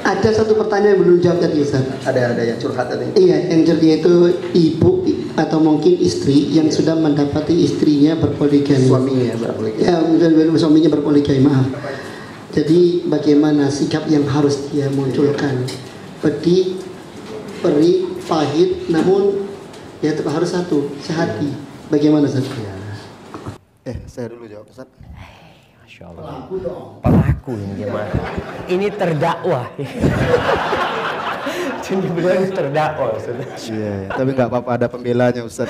Ada satu pertanyaan yang belum jawab tadi, Ustaz. Ada yang curhat tadi. Iya, yang curhat itu ibu atau mungkin istri yang sudah mendapati istrinya berpoligami. Suaminya berpoligami. Ya, suaminya berpoligami, maaf. Jadi bagaimana sikap yang harus dia munculkan? Pedih, perih, pahit, namun ya tetap harus satu, sehati. Bagaimana, Ustaz? Saya dulu jawab, Ustaz. Masya Allah. Pelaku yang dia marah. Ini terdakwa. Jadi bilang terdakwa, Ustaz. Iya, tapi nggak apa-apa, ada pembelanya, Ustaz.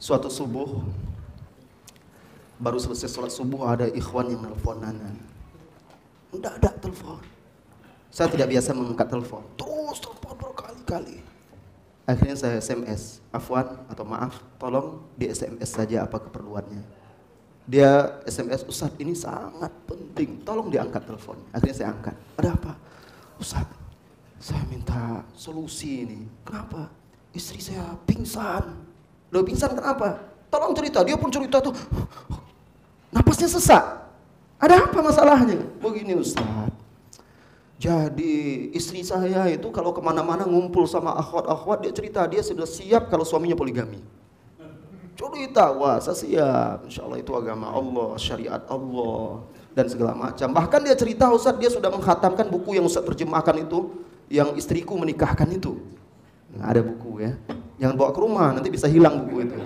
Suatu subuh, baru selesai sholat subuh, ada ikhwan yang nelponan. Mendadak telepon. Saya tidak biasa mengangkat telepon. Terus telepon berkali-kali. Akhirnya saya SMS, afwan atau maaf, tolong di SMS saja apa keperluannya. Dia SMS, Ustadz ini sangat penting, tolong diangkat telepon. Akhirnya saya angkat. Ada apa? Ustadz, saya minta solusi ini. Kenapa? Istri saya pingsan. Loh, pingsan kenapa? Tolong cerita. Dia pun cerita tuh, napasnya sesak. Ada apa masalahnya? Begini Ustadz, jadi istri saya itu kalau kemana-mana ngumpul sama akhwat-akhwat, dia cerita dia sudah siap kalau suaminya poligami. Cerita, wah saya siap, insya Allah itu agama Allah, syariat Allah, dan segala macam. Bahkan dia cerita, Ustadz, dia sudah menghatamkan buku yang Ustadz terjemahkan itu, yang istriku menikahkan itu. Nah, ada buku ya, jangan bawa ke rumah, nanti bisa hilang buku itu.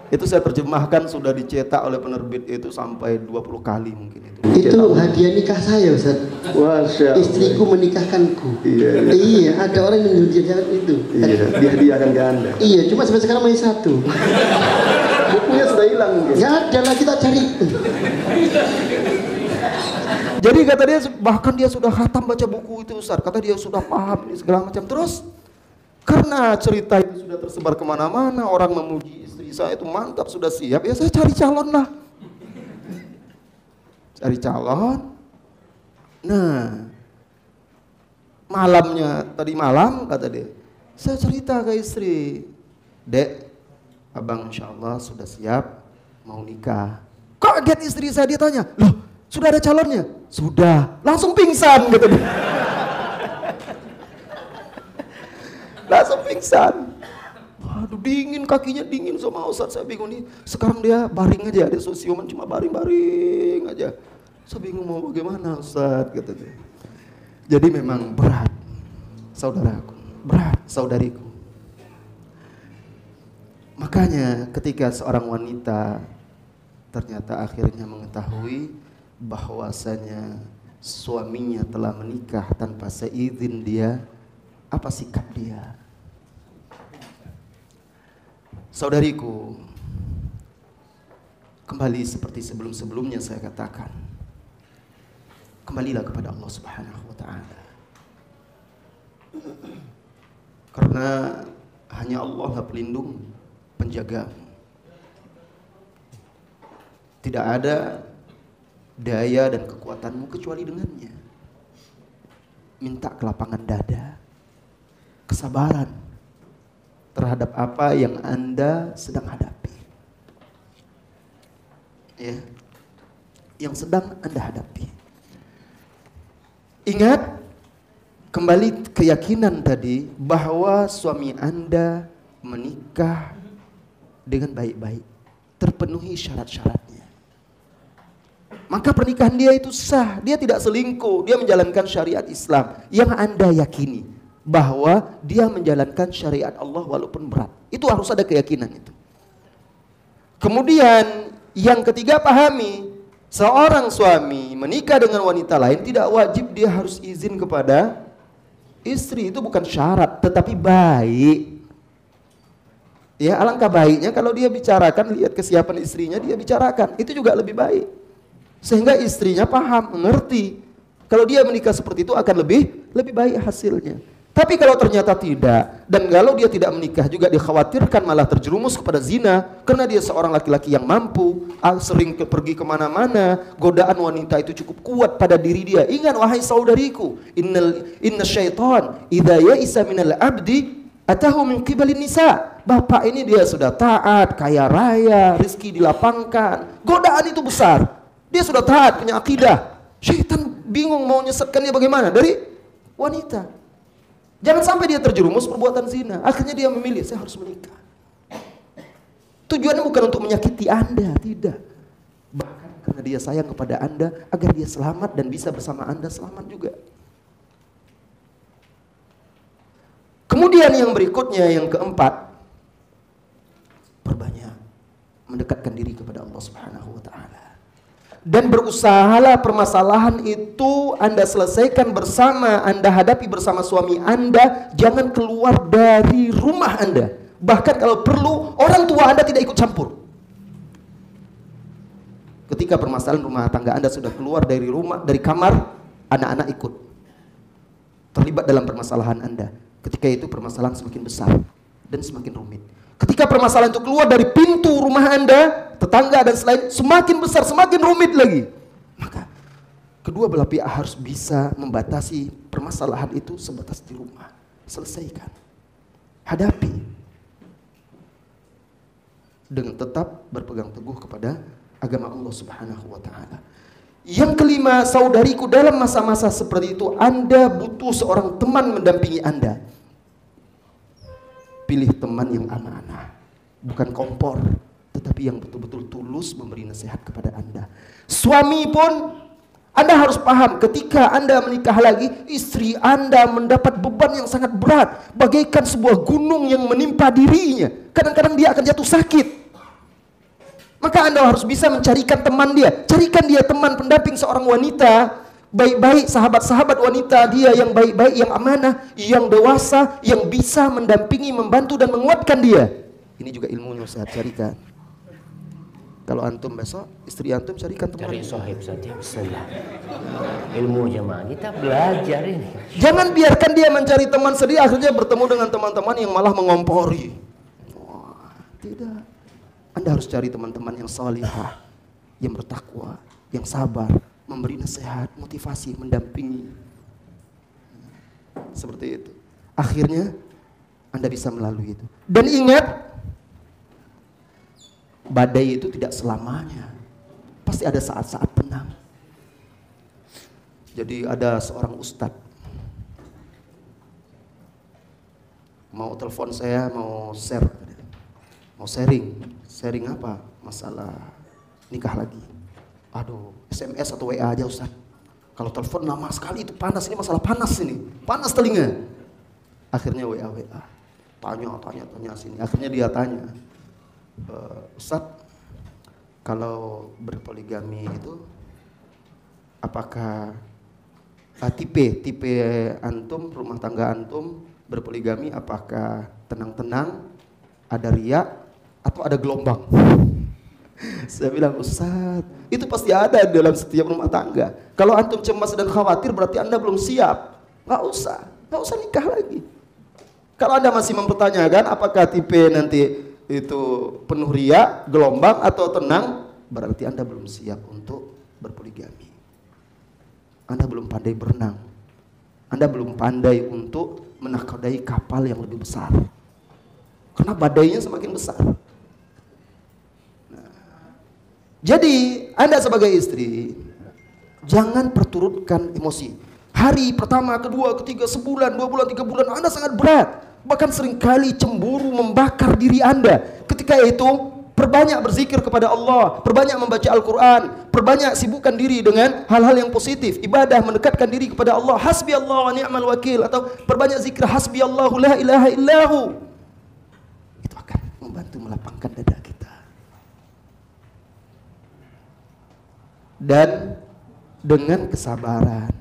Itu saya terjemahkan, sudah dicetak oleh penerbit itu sampai 20 kali mungkin itu. Itu hadiah nikah saya, Ustaz. Istriku menikahkanku. Iya, ada orang yang menjadikan itu. Iya, dihadiahkan ke Anda. Iya, cuma sampai sekarang masih satu. Bukunya sudah hilang mungkin. Ya ada lah, kita cari. Jadi kata dia, bahkan dia sudah khatam baca buku itu, Ustaz. Kata dia sudah paham ini segala macam. Terus karena cerita itu sudah tersebar kemana-mana, orang memuji istri saya itu mantap, sudah siap, ya saya cari calon lah. Cari calon. Nah, malamnya, tadi malam kata dia, saya cerita ke istri, Dek, abang insya Allah sudah siap mau nikah. Kaget istri saya, dia tanya, loh sudah ada calonnya? Sudah. Langsung pingsan gitu dia. Langsung pingsan. Waduh, dingin, kakinya dingin sama Ustaz. Saya bingung nih. Sekarang dia baring aja, dia sosioman cuma baring-baring aja. Saya bingung mau bagaimana Ustaz, kata dia. Jadi memang berat, saudaraku, berat saudariku. Makanya ketika seorang wanita ternyata akhirnya mengetahui bahwasanya suaminya telah menikah tanpa seizin dia, apa sikap dia? Saudariku, kembali seperti sebelum-sebelumnya saya katakan, kembalilah kepada Allah Subhanahu wa Ta'ala, karena hanya Allah lah pelindung, penjaga. Tidak ada daya dan kekuatanmu kecuali dengannya. Minta kelapangan dada, kesabaran terhadap apa yang Anda sedang hadapi, ya, yang sedang Anda hadapi. Ingat kembali keyakinan tadi bahwa suami Anda menikah dengan baik-baik, terpenuhi syarat-syaratnya, maka pernikahan dia itu sah. Dia tidak selingkuh, dia menjalankan syariat Islam yang Anda yakini bahwa dia menjalankan syariat Allah walaupun berat. Itu harus ada keyakinan itu. Kemudian yang ketiga, pahami, seorang suami menikah dengan wanita lain tidak wajib dia harus izin kepada istri. Itu bukan syarat, tetapi baik. Ya, alangkah baiknya kalau dia bicarakan, lihat kesiapan istrinya, dia bicarakan. Itu juga lebih baik. Sehingga istrinya paham, mengerti. Kalau dia menikah seperti itu akan lebih baik hasilnya. Tapi kalau ternyata tidak, dan kalau dia tidak menikah juga dikhawatirkan malah terjerumus kepada zina, karena dia seorang laki-laki yang mampu, sering pergi kemana-mana, godaan wanita itu cukup kuat pada diri dia. Ingat wahai saudariku, inna syaitan idza ya'isa minal abdi atahu min qibalin nisa, bapak ini dia sudah taat, kaya raya, rezeki dilapangkan, godaan itu besar. Dia sudah taat, punya akidah. Syaitan bingung mau nyesatkan dia bagaimana? Dari wanita. Jangan sampai dia terjerumus perbuatan zina. Akhirnya dia memilih, saya harus menikah. Tujuannya bukan untuk menyakiti Anda, tidak. Bahkan karena dia sayang kepada Anda, agar dia selamat dan bisa bersama Anda selamat juga. Kemudian yang berikutnya, yang keempat, perbanyak mendekatkan diri kepada Allah Subhanahu wa taala. Dan berusahalah permasalahan itu Anda selesaikan bersama, Anda hadapi bersama suami Anda, jangan keluar dari rumah Anda. Bahkan kalau perlu, orang tua Anda tidak ikut campur. Ketika permasalahan rumah tangga Anda sudah keluar dari rumah, dari kamar, anak-anak ikut terlibat dalam permasalahan Anda. Ketika itu permasalahan semakin besar dan semakin rumit. Ketika permasalahan itu keluar dari pintu rumah Anda, tetangga dan selain, semakin besar, semakin rumit lagi. Maka kedua belah pihak harus bisa membatasi permasalahan itu sebatas di rumah. Selesaikan. Hadapi. Dengan tetap berpegang teguh kepada agama Allah Subhanahu wa taala. Yang kelima, saudariku, dalam masa-masa seperti itu Anda butuh seorang teman mendampingi Anda. Pilih teman yang amanah, bukan kompor, tetapi yang betul-betul tulus memberi nasihat kepada Anda. Suami pun Anda harus paham, ketika Anda menikah lagi, istri Anda mendapat beban yang sangat berat, bagaikan sebuah gunung yang menimpa dirinya. Kadang-kadang dia akan jatuh sakit. Maka Anda harus bisa mencarikan teman dia. Carikan dia teman pendamping seorang wanita baik-baik, sahabat-sahabat wanita dia yang baik-baik, yang amanah, yang dewasa, yang bisa mendampingi, membantu dan menguatkan dia. Ini juga ilmunya Ustaz, carikan. Kalau antum besok, istri antum carikan teman. Cari sohib saja, bismillah. Ilmu jemaah, kita belajar ini. Jangan biarkan dia mencari teman sendiri, akhirnya bertemu dengan teman-teman yang malah mengompori. Wah, tidak. Anda harus cari teman-teman yang salihah, yang bertakwa, yang sabar, memberi nasihat, motivasi, mendampingi. Seperti itu. Akhirnya Anda bisa melalui itu. Dan ingat, badai itu tidak selamanya. Pasti ada saat-saat tenang. Jadi ada seorang ustadz mau telepon saya, mau share, mau sharing apa? Masalah nikah lagi. Aduh, SMS atau WA aja Ustaz. Kalau telepon lama sekali itu panas, ini masalah panas ini. Panas telinga. Akhirnya WA. Tanya sini. Akhirnya dia tanya, Ustaz, kalau berpoligami itu apakah tipe antum, rumah tangga antum berpoligami apakah tenang-tenang, ada riak atau ada gelombang? Saya bilang, Ustaz, itu pasti ada dalam setiap rumah tangga. Kalau antum cemas dan khawatir berarti Anda belum siap. Nggak usah nikah lagi. Kalau Anda masih mempertanyakan apakah tipe nanti itu penuh riak, gelombang atau tenang, berarti Anda belum siap untuk berpoligami. Anda belum pandai berenang. Anda belum pandai untuk menakodai kapal yang lebih besar. Karena badainya semakin besar. Jadi Anda sebagai istri jangan perturutkan emosi. Hari pertama, kedua, ketiga, sebulan, 2 bulan, 3 bulan Anda sangat berat. Bahkan seringkali cemburu membakar diri Anda. Ketika itu perbanyak berzikir kepada Allah, perbanyak membaca Al-Quran, perbanyak sibukkan diri dengan hal-hal yang positif, ibadah, mendekatkan diri kepada Allah. Hasbi Allah wa ni'mal wakil, atau perbanyak zikir hasbi Allahu la ilaha illahu. Itu akan membantu melapangkan dada kita. Dan dengan kesabaran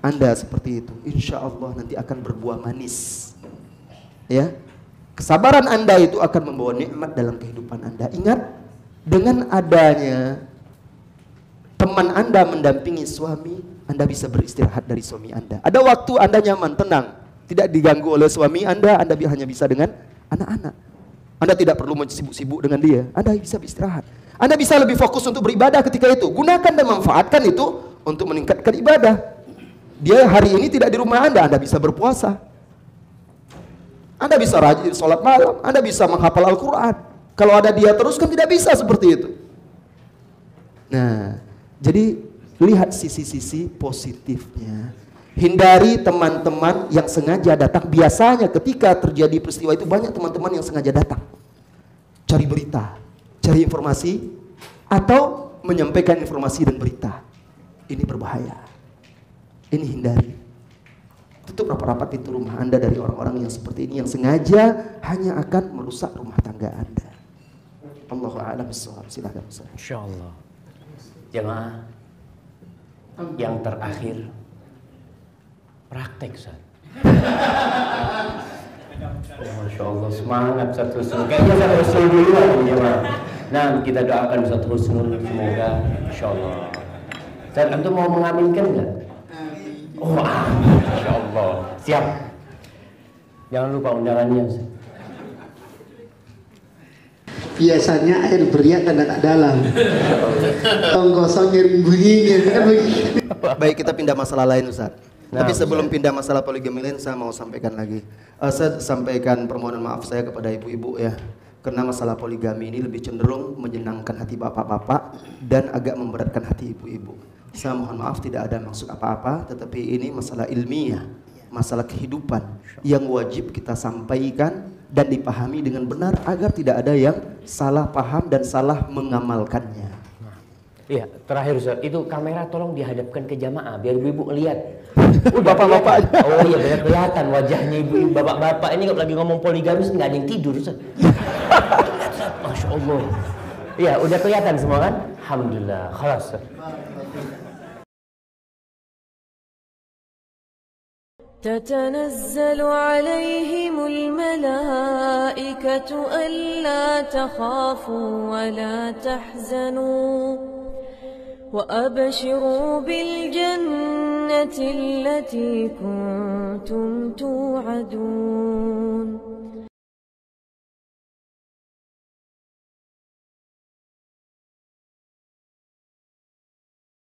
Anda seperti itu, insya Allah nanti akan berbuah manis. Ya, kesabaran Anda itu akan membawa nikmat dalam kehidupan Anda. Ingat, dengan adanya teman Anda mendampingi suami, Anda bisa beristirahat dari suami Anda. Ada waktu Anda nyaman, tenang, tidak diganggu oleh suami Anda hanya bisa dengan anak-anak. Anda tidak perlu sibuk-sibuk dengan dia, Anda bisa beristirahat. Anda bisa lebih fokus untuk beribadah ketika itu. Gunakan dan manfaatkan itu untuk meningkatkan ibadah. Dia hari ini tidak di rumah Anda bisa berpuasa. Anda bisa rajin sholat malam, Anda bisa menghafal Al-Quran. Kalau ada dia terus kan tidak bisa seperti itu. Nah, jadi lihat sisi-sisi positifnya. Hindari teman-teman yang sengaja datang. Biasanya ketika terjadi peristiwa itu banyak teman-teman yang sengaja datang. Cari berita, cari informasi, atau menyampaikan informasi dan berita. Ini berbahaya. Ini hindari. Tutup rapat-rapat pintu rumah Anda dari orang-orang yang seperti ini, yang sengaja hanya akan merusak rumah tangga Anda. Allahu a'lam bishawab. Silakan Ustaz. Insyaallah. Jemaah yang terakhir praktek, Ustaz. Masya Allah, semangat Ustaz Husnul. Kayaknya Ustaz Husnul duluan jemaah. Nah, kita doakan Ustaz Husnul semoga insyaallah. Ustaz, antum mau mengaminkan enggak? Oh, amin. Masya Allah. Siap. Jangan lupa undangannya, Ustaz. Biasanya air beriak kan tak dalam. Tong kosong ngirim bunyinya kan begitu. Baik, kita pindah masalah lain Ustaz. Nah, tapi sebelum pindah masalah poligami lain, saya mau sampaikan lagi. Saya sampaikan permohonan maaf saya kepada ibu-ibu ya. Karena masalah poligami ini lebih cenderung menyenangkan hati bapak-bapak dan agak memberatkan hati ibu-ibu. Saya mohon maaf, tidak ada maksud apa-apa, tetapi ini masalah ilmiah, masalah kehidupan yang wajib kita sampaikan dan dipahami dengan benar agar tidak ada yang salah paham dan salah mengamalkannya. Iya, terakhir Ustaz, itu kamera tolong dihadapkan ke jamaah biar ibu-ibu lihat. Bapak-bapak. Oh iya, biar kelihatan wajahnya ibu-ibu, bapak-bapak ini kalau lagi ngomong poligami nggak ada yang tidur, Ustaz. Masya Allah. Iya, udah kelihatan semua kan? Alhamdulillah. Khalas, Ustaz. تتنزل عليهم الملائكة ألا تخافوا ولا تحزنوا وأبشروا بالجنة التي كنتم توعدون